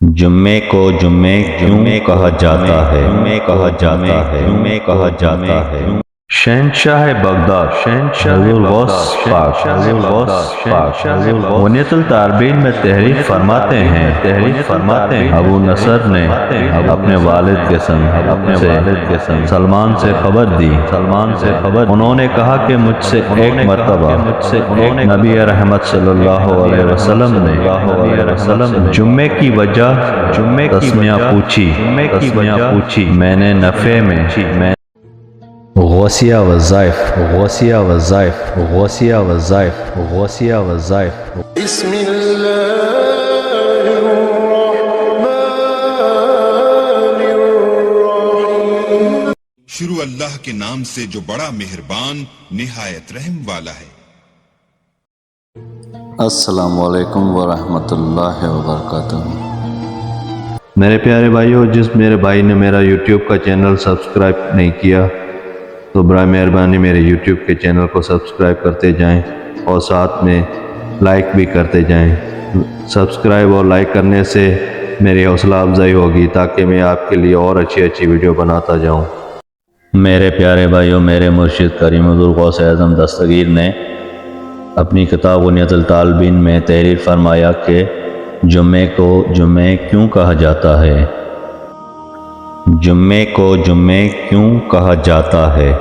جمعے کو جمعے کیوں کہا جاتا ہے؟ شہنشاہ بغداد حضور غوث پاک غنیۃ الطالبین میں تحریر فرماتے ہیں ابو نصر نے اپنے والد کے سنگ سلمان سے خبر دی انہوں نے کہا کہ مجھ سے ایک مرتبہ نبی رحمت صلی اللہ علیہ وسلم نے جمعے کی وجہ تسمیہ پوچھی میں نے نفع میں غوثیہ وظائف بسم اللہ شروع اللہ کے نام سے جو بڑا مہربان نہایت رحم والا ہے۔ السلام علیکم ورحمۃ اللہ وبرکاتہ۔ میرے پیارے بھائیو، جس میرے بھائی نے میرا یوٹیوب کا چینل سبسکرائب نہیں کیا تو برائے مہربانی میرے یوٹیوب کے چینل کو سبسکرائب کرتے جائیں اور ساتھ میں لائک بھی کرتے جائیں۔ سبسکرائب اور لائک کرنے سے میری حوصلہ افزائی ہوگی تاکہ میں آپ کے لیے اور اچھی ویڈیو بناتا جاؤں۔ میرے پیارے بھائیوں، میرے مرشد کریم حضور غوث اعظم دستگیر نے اپنی کتاب غنیۃ الطالبین میں تحریر فرمایا کہ جمعے کو جمعے کیوں کہا جاتا ہے؟ جمعے کو جمعے کیوں کہا جاتا ہے؟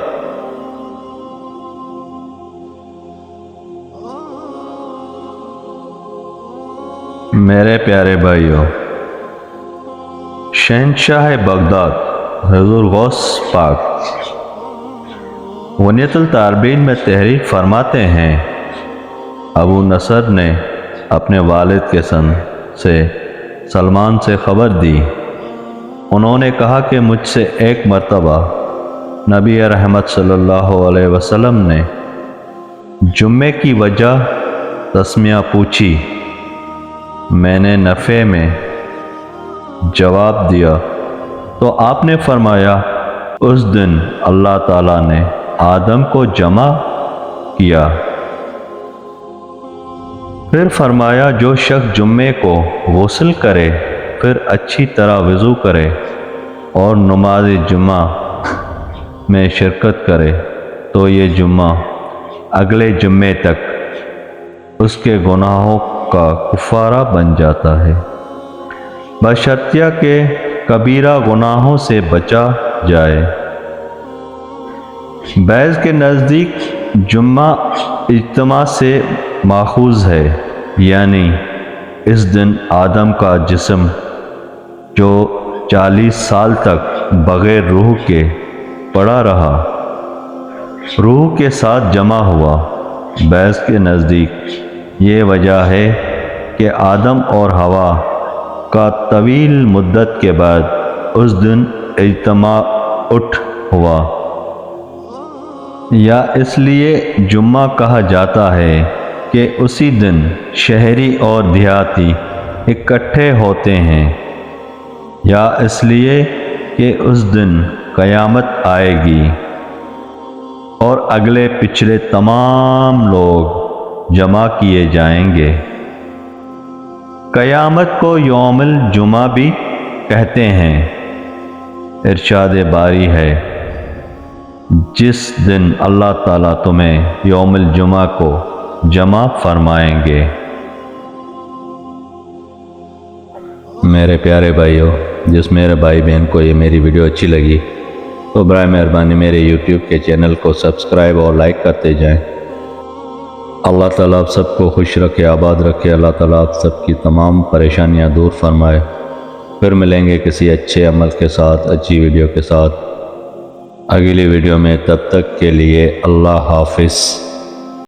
میرے پیارے بھائیوں، شہنشاہ بغداد حضور غوث پاک غنیۃ الطالبین میں تحریر فرماتے ہیں ابو نصر نے اپنے والد کے سن سے سلمان سے خبر دی انہوں نے کہا کہ مجھ سے ایک مرتبہ نبی رحمت صلی اللہ علیہ وسلم نے جمعے کی وجہ تسمیہ پوچھی میں نے نفع میں جواب دیا تو آپ نے فرمایا اس دن اللہ تعالیٰ نے آدم کو جمع کیا۔ پھر فرمایا جو شخص جمعے کو غسل کرے پھر اچھی طرح وضو کرے اور نماز جمعہ میں شرکت کرے تو یہ جمعہ اگلے جمعے تک اس کے گناہوں کا کفارہ بن جاتا ہے، بشرطیہ کہ کبیرہ گناہوں سے بچا جائے۔ بعض کے نزدیک جمعہ اجتماع سے ماخوذ ہے، یعنی اس دن آدم کا جسم جو 40 سال تک بغیر روح کے پڑا رہا روح کے ساتھ جمع ہوا۔ بعض کے نزدیک یہ وجہ ہے کہ آدم اور حوا کا طویل مدت کے بعد اس دن اجتماع اٹھ ہوا، یا اس لیے جمعہ کہا جاتا ہے کہ اسی دن شہری اور دیہاتی اکٹھے ہوتے ہیں، یا اس لیے کہ اس دن قیامت آئے گی اور اگلے پچھلے تمام لوگ جمع کیے جائیں گے۔ قیامت کو یوم الجمعہ بھی کہتے ہیں۔ ارشاد باری ہے جس دن اللہ تعالیٰ تمہیں یوم الجمعہ کو جمع فرمائیں گے۔ میرے پیارے بھائیوں، جس میرے بھائی بہن کو یہ میری ویڈیو اچھی لگی تو برائے مہربانی میرے یوٹیوب کے چینل کو سبسکرائب اور لائک کرتے جائیں۔ اللہ تعالیٰ آپ سب کو خوش رکھے، آباد رکھے۔ اللہ تعالیٰ آپ سب کی تمام پریشانیاں دور فرمائے۔ پھر ملیں گے کسی اچھے عمل کے ساتھ، اچھی ویڈیو کے ساتھ اگلی ویڈیو میں۔ تب تک کے لیے اللہ حافظ۔